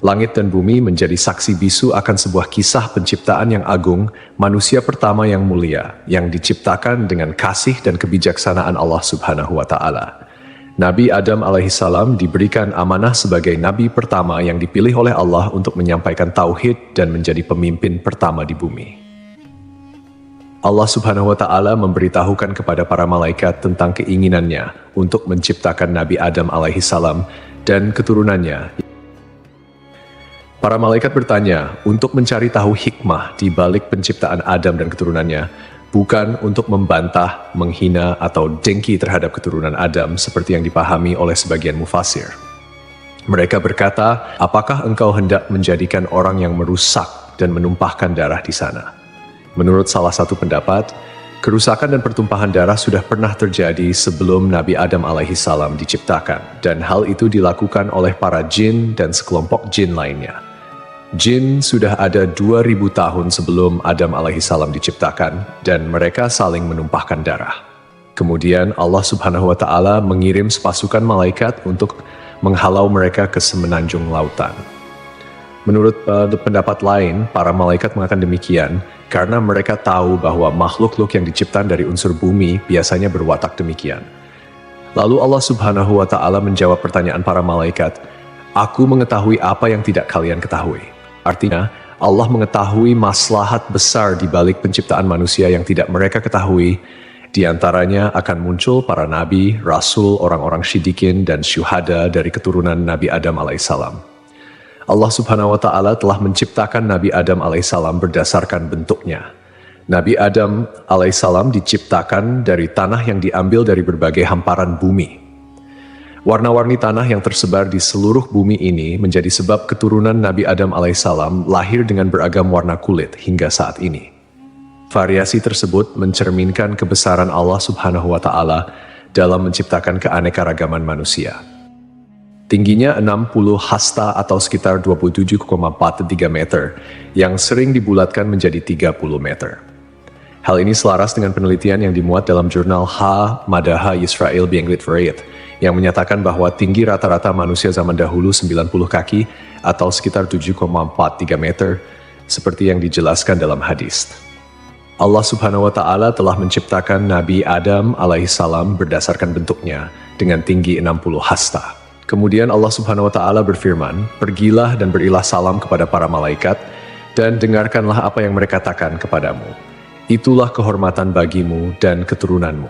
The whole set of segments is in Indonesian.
Langit dan bumi menjadi saksi bisu akan sebuah kisah penciptaan yang agung, manusia pertama yang mulia, yang diciptakan dengan kasih dan kebijaksanaan Allah Subhanahu wa Ta'ala. Nabi Adam alaihissalam diberikan amanah sebagai nabi pertama yang dipilih oleh Allah untuk menyampaikan tauhid dan menjadi pemimpin pertama di bumi. Allah Subhanahu wa Ta'ala memberitahukan kepada para malaikat tentang keinginannya untuk menciptakan Nabi Adam alaihissalam dan keturunannya. Para malaikat bertanya untuk mencari tahu hikmah di balik penciptaan Adam dan keturunannya, bukan untuk membantah, menghina, atau dengki terhadap keturunan Adam seperti yang dipahami oleh sebagian mufasir. Mereka berkata, apakah engkau hendak menjadikan orang yang merusak dan menumpahkan darah di sana? Menurut salah satu pendapat, kerusakan dan pertumpahan darah sudah pernah terjadi sebelum Nabi Adam alaihissalam diciptakan, dan hal itu dilakukan oleh para jin dan sekelompok jin lainnya. Jin sudah ada 2000 tahun sebelum Adam alaihissalam diciptakan, dan mereka saling menumpahkan darah. Kemudian Allah Subhanahu wa Ta'ala mengirim sepasukan malaikat untuk menghalau mereka ke semenanjung lautan. Menurut pendapat lain, para malaikat mengatakan demikian karena mereka tahu bahwa makhluk-makhluk yang diciptakan dari unsur bumi biasanya berwatak demikian. Lalu Allah Subhanahu wa Ta'ala menjawab pertanyaan para malaikat, "Aku mengetahui apa yang tidak kalian ketahui." Artinya, Allah mengetahui maslahat besar di balik penciptaan manusia yang tidak mereka ketahui. Di antaranya akan muncul para nabi, rasul, orang-orang syidikin, dan syuhada dari keturunan Nabi Adam alaihissalam. Allah Subhanahu wa Ta'ala telah menciptakan Nabi Adam alaihissalam berdasarkan bentuknya. Nabi Adam alaihissalam diciptakan dari tanah yang diambil dari berbagai hamparan bumi. Warna-warni tanah yang tersebar di seluruh bumi ini menjadi sebab keturunan Nabi Adam alaihissalam lahir dengan beragam warna kulit hingga saat ini. Variasi tersebut mencerminkan kebesaran Allah Subhanahu wa Ta'ala dalam menciptakan keanekaragaman manusia. Tingginya 60 hasta atau sekitar 27,43 meter, yang sering dibulatkan menjadi 30 meter. Hal ini selaras dengan penelitian yang dimuat dalam jurnal Madaha Yisrael Be'Anglit Variet, yang menyatakan bahwa tinggi rata-rata manusia zaman dahulu 90 kaki atau sekitar 7,43 meter, seperti yang dijelaskan dalam hadis. Allah Subhanahu wa Ta'ala telah menciptakan Nabi Adam alaihissalam berdasarkan bentuknya dengan tinggi 60 hasta. Kemudian Allah Subhanahu wa Ta'ala berfirman, "Pergilah dan berilah salam kepada para malaikat, dan dengarkanlah apa yang mereka katakan kepadamu. Itulah kehormatan bagimu dan keturunanmu."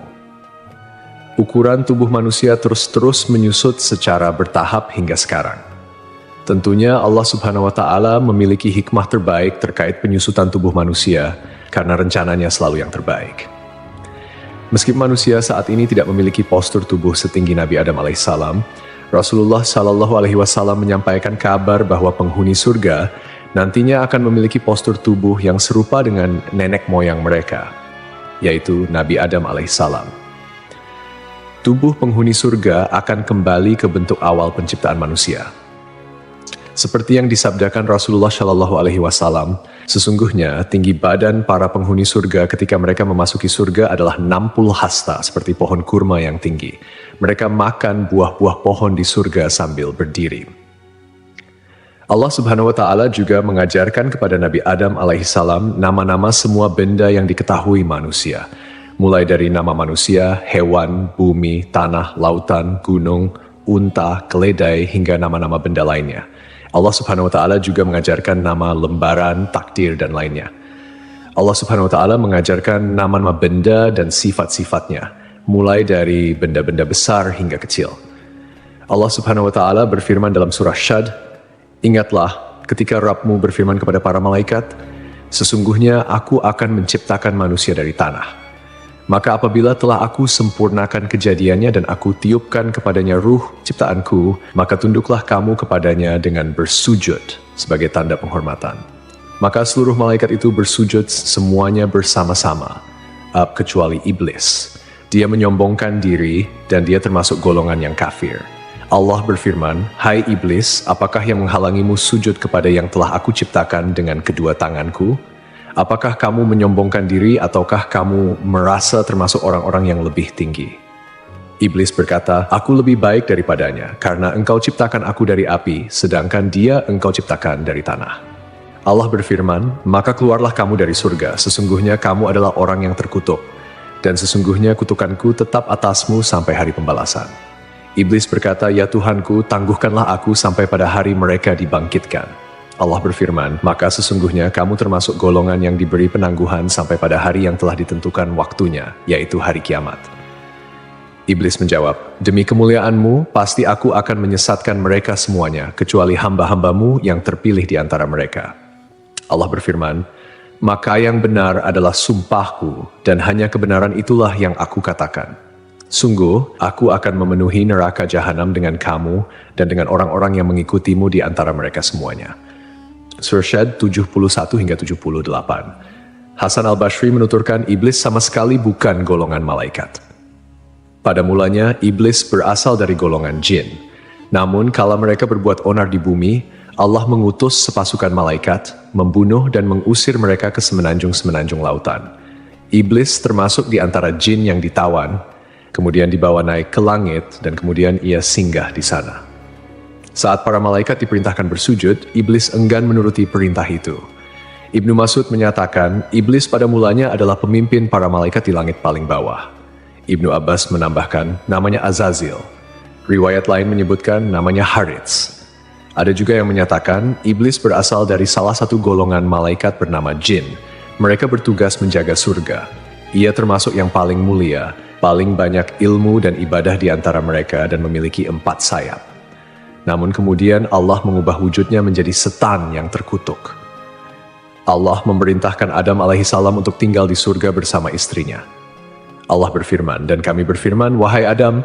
Ukuran tubuh manusia terus-terus menyusut secara bertahap hingga sekarang. Tentunya Allah Subhanahu wa Ta'ala memiliki hikmah terbaik terkait penyusutan tubuh manusia, karena rencananya selalu yang terbaik. Meski manusia saat ini tidak memiliki postur tubuh setinggi Nabi Adam alaihissalam, Rasulullah Shallallahu Alaihi Wasallam menyampaikan kabar bahwa penghuni surga nantinya akan memiliki postur tubuh yang serupa dengan nenek moyang mereka, yaitu Nabi Adam alaihissalam. Tubuh penghuni surga akan kembali ke bentuk awal penciptaan manusia. Seperti yang disabdakan Rasulullah Shallallahu Alaihi Wasallam, sesungguhnya tinggi badan para penghuni surga ketika mereka memasuki surga adalah 60 hasta, seperti pohon kurma yang tinggi. Mereka makan buah-buah pohon di surga sambil berdiri. Allah Subhanahu wa Ta'ala juga mengajarkan kepada Nabi Adam alaihissalam nama-nama semua benda yang diketahui manusia, mulai dari nama manusia, hewan, bumi, tanah, lautan, gunung, unta, keledai, hingga nama-nama benda lainnya. Allah Subhanahu wa Ta'ala juga mengajarkan nama lembaran, takdir, dan lainnya. Allah Subhanahu wa Ta'ala mengajarkan nama-nama benda dan sifat-sifatnya, mulai dari benda-benda besar hingga kecil. Allah Subhanahu wa Ta'ala berfirman dalam surah Syad, "Ingatlah ketika Rabbmu berfirman kepada para malaikat, sesungguhnya aku akan menciptakan manusia dari tanah. Maka apabila telah aku sempurnakan kejadiannya dan aku tiupkan kepadanya ruh ciptaanku, maka tunduklah kamu kepadanya dengan bersujud sebagai tanda penghormatan." Maka seluruh malaikat itu bersujud semuanya bersama-sama, kecuali iblis. Dia menyombongkan diri dan dia termasuk golongan yang kafir. Allah berfirman, "Hai iblis, apakah yang menghalangimu sujud kepada yang telah aku ciptakan dengan kedua tanganku? Apakah kamu menyombongkan diri ataukah kamu merasa termasuk orang-orang yang lebih tinggi?" Iblis berkata, "Aku lebih baik daripadanya, karena engkau ciptakan aku dari api, sedangkan dia engkau ciptakan dari tanah." Allah berfirman, "Maka keluarlah kamu dari surga, sesungguhnya kamu adalah orang yang terkutuk, dan sesungguhnya kutukanku tetap atasmu sampai hari pembalasan." Iblis berkata, "Ya Tuhanku, tangguhkanlah aku sampai pada hari mereka dibangkitkan." Allah berfirman, "Maka sesungguhnya kamu termasuk golongan yang diberi penangguhan sampai pada hari yang telah ditentukan waktunya, yaitu hari kiamat." Iblis menjawab, "Demi kemuliaanmu, pasti aku akan menyesatkan mereka semuanya, kecuali hamba-hambamu yang terpilih di antara mereka." Allah berfirman, "Maka yang benar adalah sumpahku, dan hanya kebenaran itulah yang aku katakan. Sungguh, aku akan memenuhi neraka jahanam dengan kamu dan dengan orang-orang yang mengikutimu di antara mereka semuanya." Surah Syad 71 hingga 78. Hasan al-Basri menuturkan iblis sama sekali bukan golongan malaikat. Pada mulanya, iblis berasal dari golongan jin. Namun, kala mereka berbuat onar di bumi, Allah mengutus sepasukan malaikat, membunuh dan mengusir mereka ke semenanjung-semenanjung lautan. Iblis termasuk di antara jin yang ditawan, kemudian dibawa naik ke langit, dan kemudian ia singgah di sana. Saat para malaikat diperintahkan bersujud, iblis enggan menuruti perintah itu. Ibnu Mas'ud menyatakan, iblis pada mulanya adalah pemimpin para malaikat di langit paling bawah. Ibnu Abbas menambahkan, namanya Azazil. Riwayat lain menyebutkan namanya Harits. Ada juga yang menyatakan, iblis berasal dari salah satu golongan malaikat bernama jin. Mereka bertugas menjaga surga. Ia termasuk yang paling mulia, paling banyak ilmu dan ibadah di antara mereka dan memiliki 4 sayap. Namun kemudian Allah mengubah wujudnya menjadi setan yang terkutuk. Allah memerintahkan Adam alaihissalam untuk tinggal di surga bersama istrinya. Allah berfirman, "Dan kami berfirman, wahai Adam,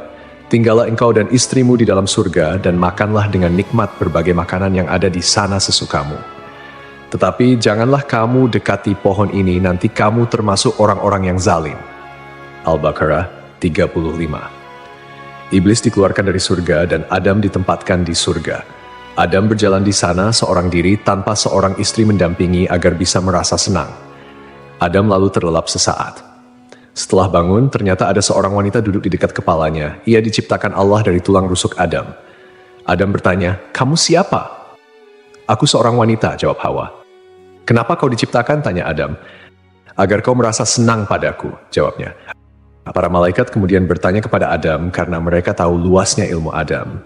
tinggallah engkau dan istrimu di dalam surga dan makanlah dengan nikmat berbagai makanan yang ada di sana sesukamu. Tetapi janganlah kamu dekati pohon ini, nanti kamu termasuk orang-orang yang zalim." Al-Baqarah 35. Iblis dikeluarkan dari surga dan Adam ditempatkan di surga. Adam berjalan di sana seorang diri tanpa seorang istri mendampingi agar bisa merasa senang. Adam lalu terlelap sesaat. Setelah bangun, ternyata ada seorang wanita duduk di dekat kepalanya. Ia diciptakan Allah dari tulang rusuk Adam. Adam bertanya, "Kamu siapa?" "Aku seorang wanita," jawab Hawa. "Kenapa kau diciptakan?" tanya Adam. "Agar kau merasa senang padaku," jawabnya. Para malaikat kemudian bertanya kepada Adam karena mereka tahu luasnya ilmu Adam.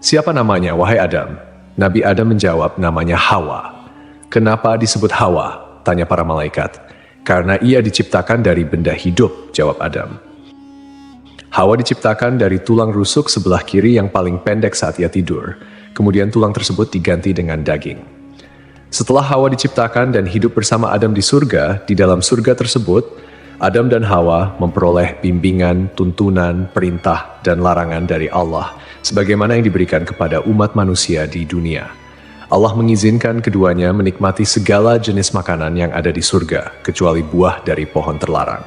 "Siapa namanya, wahai Adam?" Nabi Adam menjawab, "Namanya Hawa." "Kenapa disebut Hawa?" tanya para malaikat. "Karena ia diciptakan dari benda hidup," jawab Adam. Hawa diciptakan dari tulang rusuk sebelah kiri yang paling pendek saat ia tidur. Kemudian tulang tersebut diganti dengan daging. Setelah Hawa diciptakan dan hidup bersama Adam di surga, di dalam surga tersebut, Adam dan Hawa memperoleh bimbingan, tuntunan, perintah, dan larangan dari Allah, sebagaimana yang diberikan kepada umat manusia di dunia. Allah mengizinkan keduanya menikmati segala jenis makanan yang ada di surga, kecuali buah dari pohon terlarang.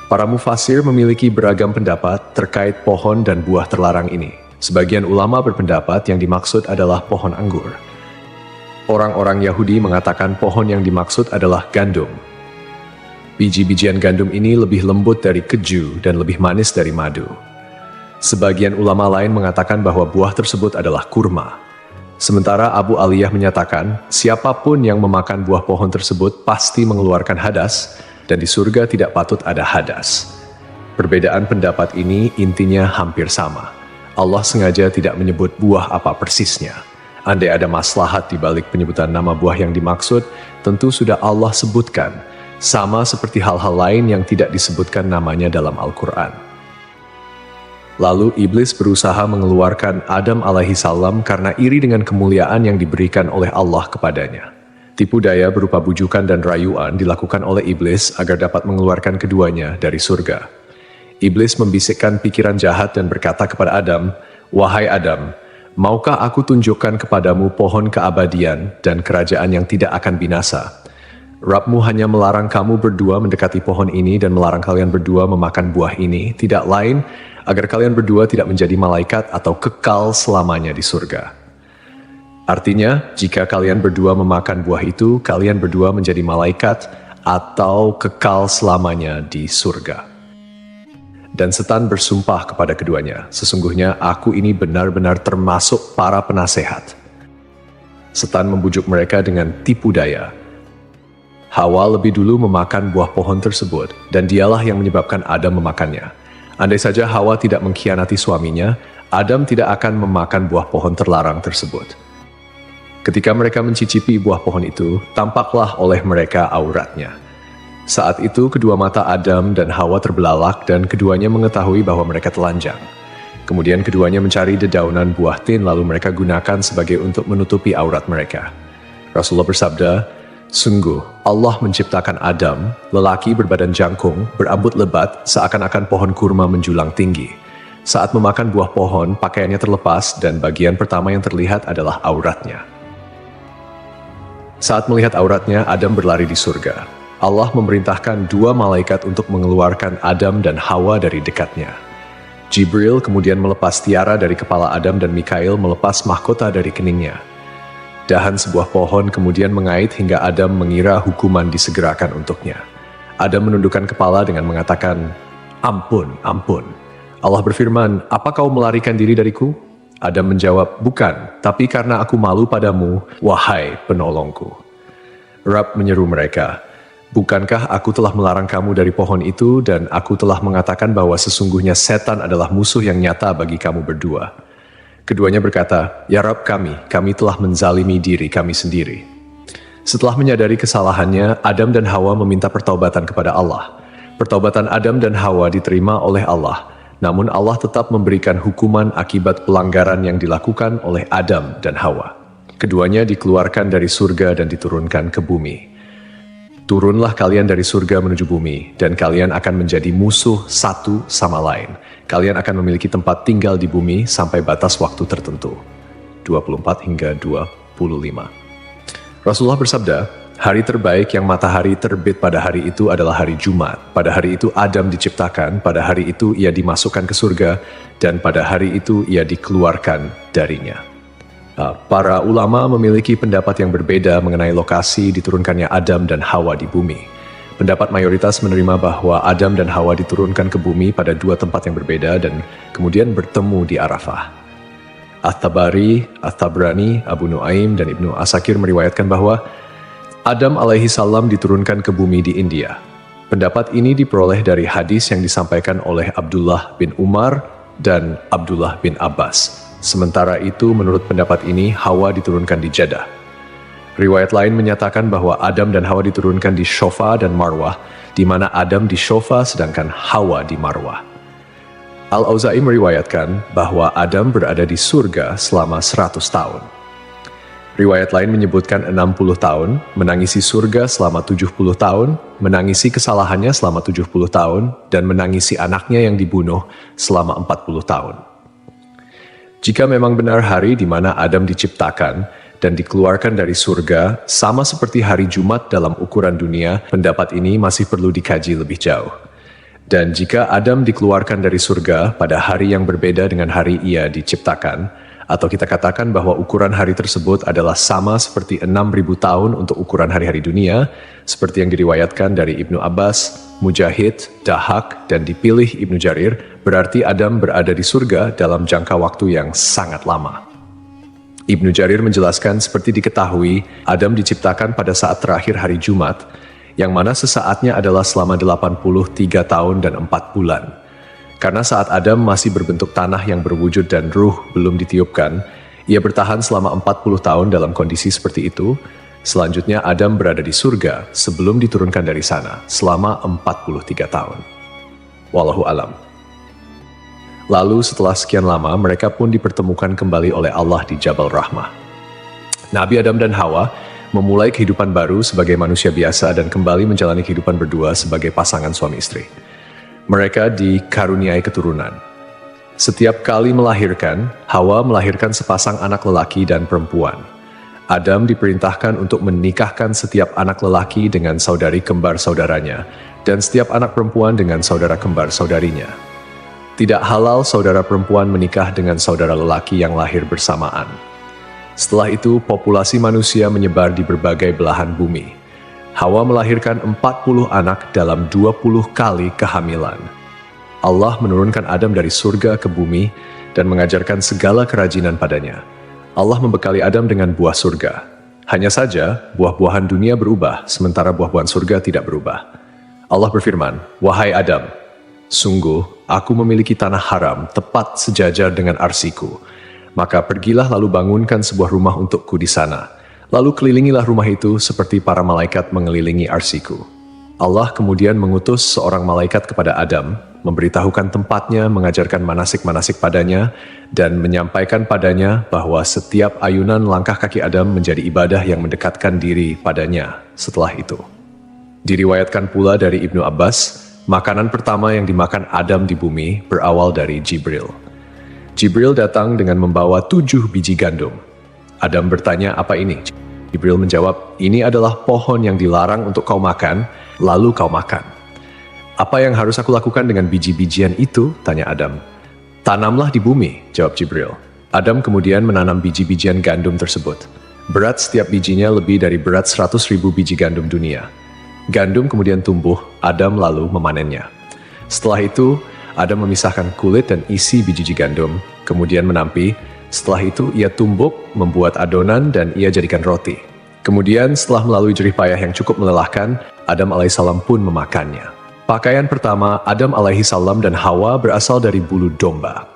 Para mufasir memiliki beragam pendapat terkait pohon dan buah terlarang ini. Sebagian ulama berpendapat yang dimaksud adalah pohon anggur. Orang-orang Yahudi mengatakan pohon yang dimaksud adalah gandum. Biji-bijian gandum ini lebih lembut dari keju dan lebih manis dari madu. Sebagian ulama lain mengatakan bahwa buah tersebut adalah kurma. Sementara Abu Aliyah menyatakan, siapapun yang memakan buah pohon tersebut pasti mengeluarkan hadas, dan di surga tidak patut ada hadas. Perbedaan pendapat ini intinya hampir sama. Allah sengaja tidak menyebut buah apa persisnya. Andai ada maslahat di balik penyebutan nama buah yang dimaksud, tentu sudah Allah sebutkan, sama seperti hal-hal lain yang tidak disebutkan namanya dalam Al-Quran. Lalu iblis berusaha mengeluarkan Adam alaihissalam karena iri dengan kemuliaan yang diberikan oleh Allah kepadanya. Tipu daya berupa bujukan dan rayuan dilakukan oleh iblis agar dapat mengeluarkan keduanya dari surga. Iblis membisikkan pikiran jahat dan berkata kepada Adam, "Wahai Adam, maukah aku tunjukkan kepadamu pohon keabadian dan kerajaan yang tidak akan binasa? Rabbmu hanya melarang kamu berdua mendekati pohon ini dan melarang kalian berdua memakan buah ini, tidak lain agar kalian berdua tidak menjadi malaikat atau kekal selamanya di surga." Artinya, jika kalian berdua memakan buah itu, kalian berdua menjadi malaikat atau kekal selamanya di surga. Dan setan bersumpah kepada keduanya, "Sesungguhnya aku ini benar-benar termasuk para penasehat." Setan membujuk mereka dengan tipu daya. Hawa lebih dulu memakan buah pohon tersebut, dan dialah yang menyebabkan Adam memakannya. Andai saja Hawa tidak mengkhianati suaminya, Adam tidak akan memakan buah pohon terlarang tersebut. Ketika mereka mencicipi buah pohon itu, tampaklah oleh mereka auratnya. Saat itu kedua mata Adam dan Hawa terbelalak dan keduanya mengetahui bahwa mereka telanjang. Kemudian keduanya mencari dedaunan buah tin lalu mereka gunakan sebagai untuk menutupi aurat mereka. Rasulullah bersabda, "Sungguh, Allah menciptakan Adam, lelaki berbadan jangkung, berambut lebat, seakan-akan pohon kurma menjulang tinggi. Saat memakan buah pohon, pakaiannya terlepas dan bagian pertama yang terlihat adalah auratnya. Saat melihat auratnya, Adam berlari di surga. Allah memerintahkan dua malaikat untuk mengeluarkan Adam dan Hawa dari dekatnya. Jibril kemudian melepas tiara dari kepala Adam dan Mikail melepas mahkota dari keningnya. Dahan sebuah pohon kemudian mengait hingga Adam mengira hukuman disegerakan untuknya. Adam menundukkan kepala dengan mengatakan, "Ampun, ampun." Allah berfirman, "Apa kau melarikan diri dariku?" Adam menjawab, "Bukan, tapi karena aku malu padamu, wahai penolongku." Rabb menyeru mereka, "Bukankah aku telah melarang kamu dari pohon itu dan aku telah mengatakan bahwa sesungguhnya setan adalah musuh yang nyata bagi kamu berdua?" Keduanya berkata, "Ya Rabb kami telah menzalimi diri kami sendiri." Setelah menyadari kesalahannya, Adam dan Hawa meminta pertaubatan kepada Allah. Pertaubatan Adam dan Hawa diterima oleh Allah, namun Allah tetap memberikan hukuman akibat pelanggaran yang dilakukan oleh Adam dan Hawa. Keduanya dikeluarkan dari surga dan diturunkan ke bumi. Turunlah kalian dari surga menuju bumi, dan kalian akan menjadi musuh satu sama lain. Kalian akan memiliki tempat tinggal di bumi sampai batas waktu tertentu. 24 hingga 25. Rasulullah bersabda, "Hari terbaik yang matahari terbit pada hari itu adalah hari Jumat. Pada hari itu Adam diciptakan, pada hari itu ia dimasukkan ke surga, dan pada hari itu ia dikeluarkan darinya." Para ulama memiliki pendapat yang berbeda mengenai lokasi diturunkannya Adam dan Hawa di bumi. Pendapat mayoritas menerima bahwa Adam dan Hawa diturunkan ke bumi pada dua tempat yang berbeda dan kemudian bertemu di Arafah. At-Tabari, At-Tabrani, Abu Nuaim, dan Ibnu Asakir meriwayatkan bahwa Adam alaihi salam diturunkan ke bumi di India. Pendapat ini diperoleh dari hadis yang disampaikan oleh Abdullah bin Umar dan Abdullah bin Abbas. Sementara itu, menurut pendapat ini, Hawa diturunkan di Jeddah. Riwayat lain menyatakan bahwa Adam dan Hawa diturunkan di Shofa dan Marwah, di mana Adam di Shofa sedangkan Hawa di Marwah. Al-Auza'i meriwayatkan bahwa Adam berada di surga selama 100 tahun. Riwayat lain menyebutkan 60 tahun, menangisi surga selama 70 tahun, menangisi kesalahannya selama 70 tahun, dan menangisi anaknya yang dibunuh selama 40 tahun. Jika memang benar hari di mana Adam diciptakan dan dikeluarkan dari surga, sama seperti hari Jumat dalam ukuran dunia, pendapat ini masih perlu dikaji lebih jauh. Dan jika Adam dikeluarkan dari surga pada hari yang berbeda dengan hari ia diciptakan, atau kita katakan bahwa ukuran hari tersebut adalah sama seperti 6.000 tahun untuk ukuran hari-hari dunia, seperti yang diriwayatkan dari Ibnu Abbas, Mujahid, Dahak, dan dipilih Ibnu Jarir, berarti Adam berada di surga dalam jangka waktu yang sangat lama. Ibnu Jarir menjelaskan seperti diketahui, Adam diciptakan pada saat terakhir hari Jumat, yang mana sesaatnya adalah selama 83 tahun dan 4 bulan. Karena saat Adam masih berbentuk tanah yang berwujud dan ruh belum ditiupkan, ia bertahan selama 40 tahun dalam kondisi seperti itu. Selanjutnya Adam berada di surga sebelum diturunkan dari sana selama 43 tahun. Wallahu alam. Lalu setelah sekian lama mereka pun dipertemukan kembali oleh Allah di Jabal Rahmah. Nabi Adam dan Hawa memulai kehidupan baru sebagai manusia biasa dan kembali menjalani kehidupan berdua sebagai pasangan suami istri. Mereka dikaruniai keturunan. Setiap kali melahirkan, Hawa melahirkan sepasang anak lelaki dan perempuan. Adam diperintahkan untuk menikahkan setiap anak lelaki dengan saudari kembar saudaranya, dan setiap anak perempuan dengan saudara kembar saudarinya. Tidak halal saudara perempuan menikah dengan saudara lelaki yang lahir bersamaan. Setelah itu, populasi manusia menyebar di berbagai belahan bumi. Hawa melahirkan 40 anak dalam 20 kali kehamilan. Allah menurunkan Adam dari surga ke bumi dan mengajarkan segala kerajinan padanya. Allah membekali Adam dengan buah surga. Hanya saja, buah-buahan dunia berubah, sementara buah-buahan surga tidak berubah. Allah berfirman, "Wahai Adam, sungguh aku memiliki tanah haram tepat sejajar dengan arsiku. Maka pergilah lalu bangunkan sebuah rumah untukku di sana. Lalu kelilingilah rumah itu seperti para malaikat mengelilingi arsiku." Allah kemudian mengutus seorang malaikat kepada Adam, memberitahukan tempatnya, mengajarkan manasik-manasik padanya, dan menyampaikan padanya bahwa setiap ayunan langkah kaki Adam menjadi ibadah yang mendekatkan diri padanya setelah itu. Diriwayatkan pula dari Ibnu Abbas, makanan pertama yang dimakan Adam di bumi berawal dari Jibril. Jibril datang dengan membawa 7 biji gandum. Adam bertanya, "Apa ini?" Jibril menjawab, "Ini adalah pohon yang dilarang untuk kau makan, lalu kau makan." "Apa yang harus aku lakukan dengan biji-bijian itu?" tanya Adam. "Tanamlah di bumi," jawab Jibril. Adam kemudian menanam biji-bijian gandum tersebut. Berat setiap bijinya lebih dari berat 100.000 biji gandum dunia. Gandum kemudian tumbuh, Adam lalu memanennya. Setelah itu, Adam memisahkan kulit dan isi biji gandum, kemudian menampi. Setelah itu, ia tumbuk, membuat adonan, dan ia jadikan roti. Kemudian, setelah melalui jerih payah yang cukup melelahkan, Adam alaihissalam pun memakannya. Pakaian pertama Adam alaihissalam dan Hawa berasal dari bulu domba.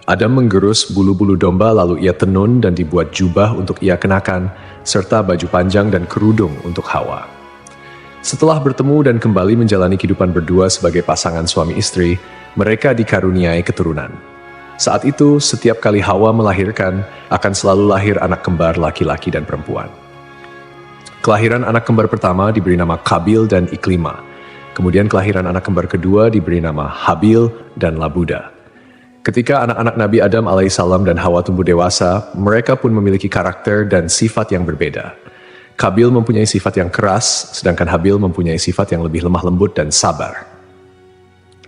Adam menggerus bulu-bulu domba lalu ia tenun dan dibuat jubah untuk ia kenakan, serta baju panjang dan kerudung untuk Hawa. Setelah bertemu dan kembali menjalani kehidupan berdua sebagai pasangan suami istri, mereka dikaruniai keturunan. Saat itu, setiap kali Hawa melahirkan, akan selalu lahir anak kembar laki-laki dan perempuan. Kelahiran anak kembar pertama diberi nama Kabil dan Iklima. Kemudian kelahiran anak kembar kedua diberi nama Habil dan Labuda. Ketika anak-anak Nabi Adam alaihissalam dan Hawa tumbuh dewasa, mereka pun memiliki karakter dan sifat yang berbeda. Kabil mempunyai sifat yang keras, sedangkan Habil mempunyai sifat yang lebih lemah lembut dan sabar.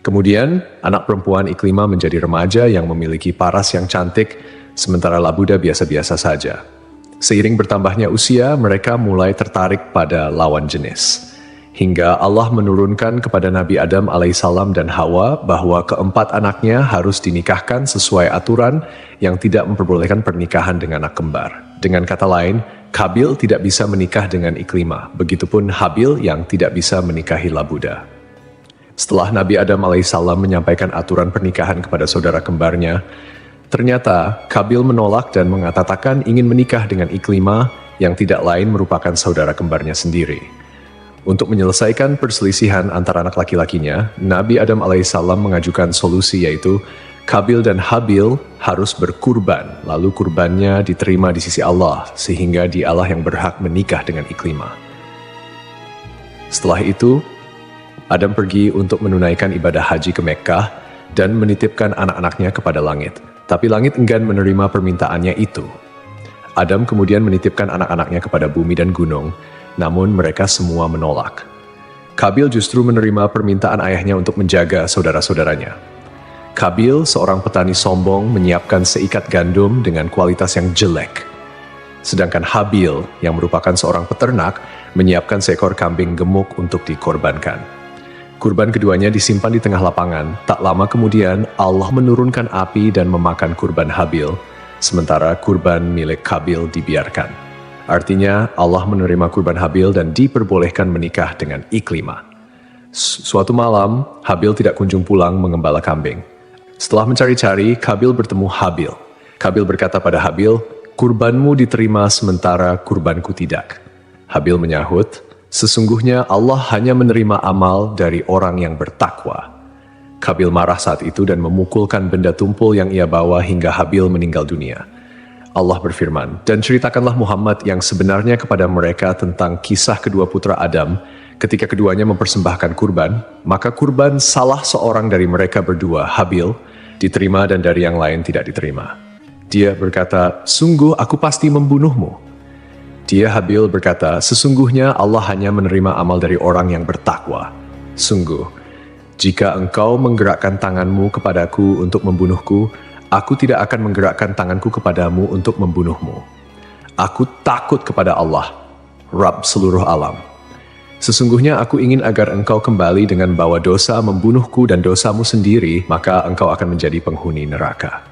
Kemudian, anak perempuan Iklima menjadi remaja yang memiliki paras yang cantik, sementara Labuda biasa-biasa saja. Seiring bertambahnya usia, mereka mulai tertarik pada lawan jenis. Hingga Allah menurunkan kepada Nabi Adam alaihissalam dan Hawa bahwa keempat anaknya harus dinikahkan sesuai aturan yang tidak memperbolehkan pernikahan dengan anak kembar. Dengan kata lain, Kabil tidak bisa menikah dengan Iklima, begitupun Habil yang tidak bisa menikahi Labuda. Setelah Nabi Adam alaihissalam menyampaikan aturan pernikahan kepada saudara kembarnya, ternyata Kabil menolak dan mengatakan ingin menikah dengan Iklima yang tidak lain merupakan saudara kembarnya sendiri. Untuk menyelesaikan perselisihan antara anak laki-lakinya, Nabi Adam alaihissalam mengajukan solusi yaitu Kabil dan Habil harus berkurban, lalu kurbannya diterima di sisi Allah, sehingga dialah yang berhak menikah dengan Iklima. Setelah itu, Adam pergi untuk menunaikan ibadah haji ke Mekkah dan menitipkan anak-anaknya kepada langit. Tapi langit enggan menerima permintaannya itu. Adam kemudian menitipkan anak-anaknya kepada bumi dan gunung, namun mereka semua menolak. Kabil justru menerima permintaan ayahnya untuk menjaga saudara-saudaranya. Kabil, seorang petani sombong, menyiapkan seikat gandum dengan kualitas yang jelek. Sedangkan Habil, yang merupakan seorang peternak, menyiapkan seekor kambing gemuk untuk dikorbankan. Kurban keduanya disimpan di tengah lapangan. Tak lama kemudian, Allah menurunkan api dan memakan kurban Habil, sementara kurban milik Kabil dibiarkan. Artinya, Allah menerima kurban Habil dan diperbolehkan menikah dengan Iklima. Suatu malam, Habil tidak kunjung pulang mengembala kambing. Setelah mencari-cari, Kabil bertemu Habil. Kabil berkata pada Habil, "Kurbanmu diterima sementara kurbanku tidak." Habil menyahut, "Sesungguhnya Allah hanya menerima amal dari orang yang bertakwa." Kabil marah saat itu dan memukulkan benda tumpul yang ia bawa hingga Habil meninggal dunia. Allah berfirman, "Dan ceritakanlah Muhammad yang sebenarnya kepada mereka tentang kisah kedua putra Adam ketika keduanya mempersembahkan kurban, maka kurban salah seorang dari mereka berdua, Habil, diterima dan dari yang lain tidak diterima. Dia berkata, 'Sungguh aku pasti membunuhmu.' Dia Habil berkata, 'Sesungguhnya Allah hanya menerima amal dari orang yang bertakwa. Sungguh, jika engkau menggerakkan tanganmu kepadaku untuk membunuhku, aku tidak akan menggerakkan tanganku kepadamu untuk membunuhmu. Aku takut kepada Allah, Rabb seluruh alam. Sesungguhnya aku ingin agar engkau kembali dengan bawa dosa membunuhku dan dosamu sendiri, maka engkau akan menjadi penghuni neraka.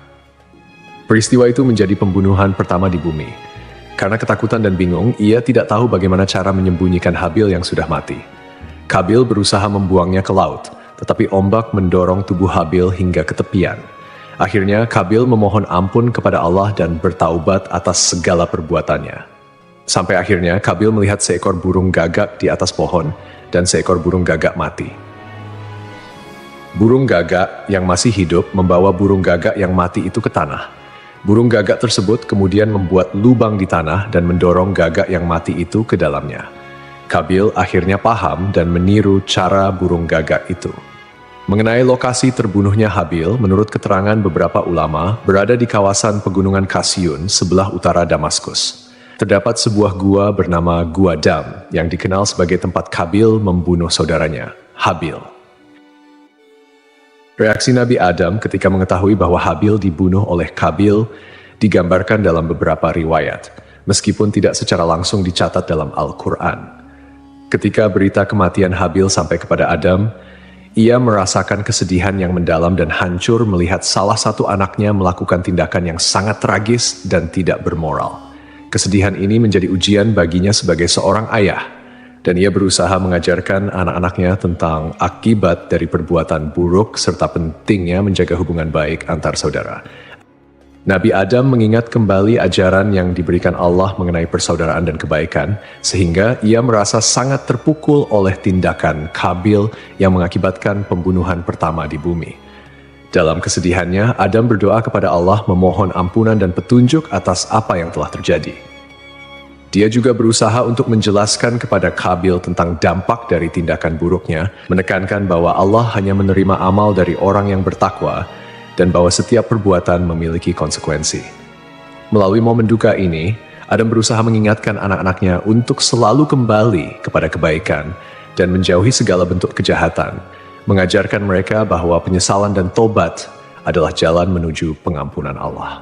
Peristiwa itu menjadi pembunuhan pertama di bumi. Karena ketakutan dan bingung, ia tidak tahu bagaimana cara menyembunyikan Habil yang sudah mati. Kabil berusaha membuangnya ke laut, tetapi ombak mendorong tubuh Habil hingga ke tepian. Akhirnya Kabil memohon ampun kepada Allah dan bertaubat atas segala perbuatannya. Sampai akhirnya Kabil melihat seekor burung gagak di atas pohon dan seekor burung gagak mati. Burung gagak yang masih hidup membawa burung gagak yang mati itu ke tanah. Burung gagak tersebut kemudian membuat lubang di tanah dan mendorong gagak yang mati itu ke dalamnya. Kabil akhirnya paham dan meniru cara burung gagak itu. Mengenai lokasi terbunuhnya Habil, menurut keterangan beberapa ulama, berada di kawasan pegunungan Kasyun sebelah utara Damaskus. Terdapat sebuah gua bernama Gua Dam yang dikenal sebagai tempat Kabil membunuh saudaranya, Habil. Reaksi Nabi Adam ketika mengetahui bahwa Habil dibunuh oleh Kabil digambarkan dalam beberapa riwayat, meskipun tidak secara langsung dicatat dalam Al-Quran. Ketika berita kematian Habil sampai kepada Adam, ia merasakan kesedihan yang mendalam dan hancur melihat salah satu anaknya melakukan tindakan yang sangat tragis dan tidak bermoral. Kesedihan ini menjadi ujian baginya sebagai seorang ayah, dan ia berusaha mengajarkan anak-anaknya tentang akibat dari perbuatan buruk serta pentingnya menjaga hubungan baik antar saudara. Nabi Adam mengingat kembali ajaran yang diberikan Allah mengenai persaudaraan dan kebaikan, sehingga ia merasa sangat terpukul oleh tindakan Kabil yang mengakibatkan pembunuhan pertama di bumi. Dalam kesedihannya, Adam berdoa kepada Allah memohon ampunan dan petunjuk atas apa yang telah terjadi. Dia juga berusaha untuk menjelaskan kepada Kabil tentang dampak dari tindakan buruknya, menekankan bahwa Allah hanya menerima amal dari orang yang bertakwa, dan bahwa setiap perbuatan memiliki konsekuensi. Melalui momen duka ini, Adam berusaha mengingatkan anak-anaknya untuk selalu kembali kepada kebaikan dan menjauhi segala bentuk kejahatan, mengajarkan mereka bahwa penyesalan dan tobat adalah jalan menuju pengampunan Allah.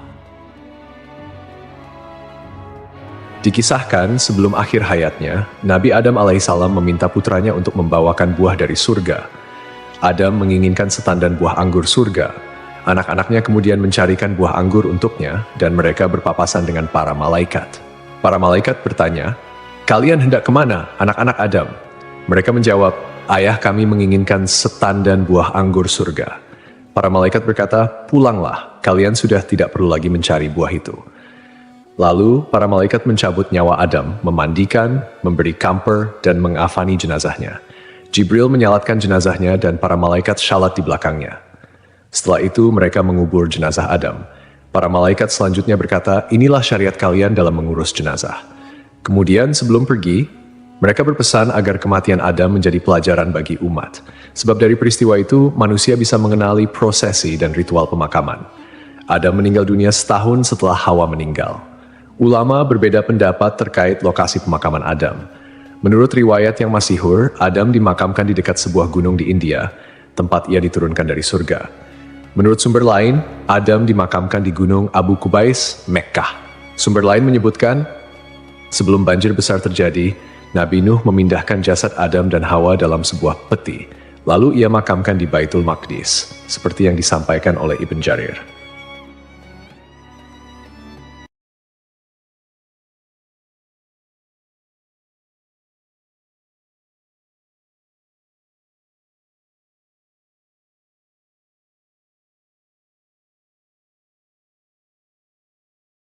Dikisahkan sebelum akhir hayatnya, Nabi Adam alaihissalam meminta putranya untuk membawakan buah dari surga. Adam menginginkan setandan buah anggur surga. Anak-anaknya kemudian mencarikan buah anggur untuknya dan mereka berpapasan dengan para malaikat. Para malaikat bertanya, "Kalian hendak kemana, anak-anak Adam?" Mereka menjawab, "Ayah kami menginginkan setandan buah anggur surga." Para malaikat berkata, "Pulanglah, kalian sudah tidak perlu lagi mencari buah itu." Lalu, para malaikat mencabut nyawa Adam, memandikan, memberi kamper, dan mengafani jenazahnya. Jibril menyalatkan jenazahnya dan para malaikat syalat di belakangnya. Setelah itu, mereka mengubur jenazah Adam. Para malaikat selanjutnya berkata, "Inilah syariat kalian dalam mengurus jenazah." Kemudian, sebelum pergi, mereka berpesan agar kematian Adam menjadi pelajaran bagi umat. Sebab dari peristiwa itu, manusia bisa mengenali prosesi dan ritual pemakaman. Adam meninggal dunia setahun setelah Hawa meninggal. Ulama berbeda pendapat terkait lokasi pemakaman Adam. Menurut riwayat yang masyhur, Adam dimakamkan di dekat sebuah gunung di India, tempat ia diturunkan dari surga. Menurut sumber lain, Adam dimakamkan di gunung Abu Qubais, Mekkah. Sumber lain menyebutkan, sebelum banjir besar terjadi, Nabi Nuh memindahkan jasad Adam dan Hawa dalam sebuah peti. Lalu ia makamkan di Baitul Maqdis, seperti yang disampaikan oleh Ibn Jarir.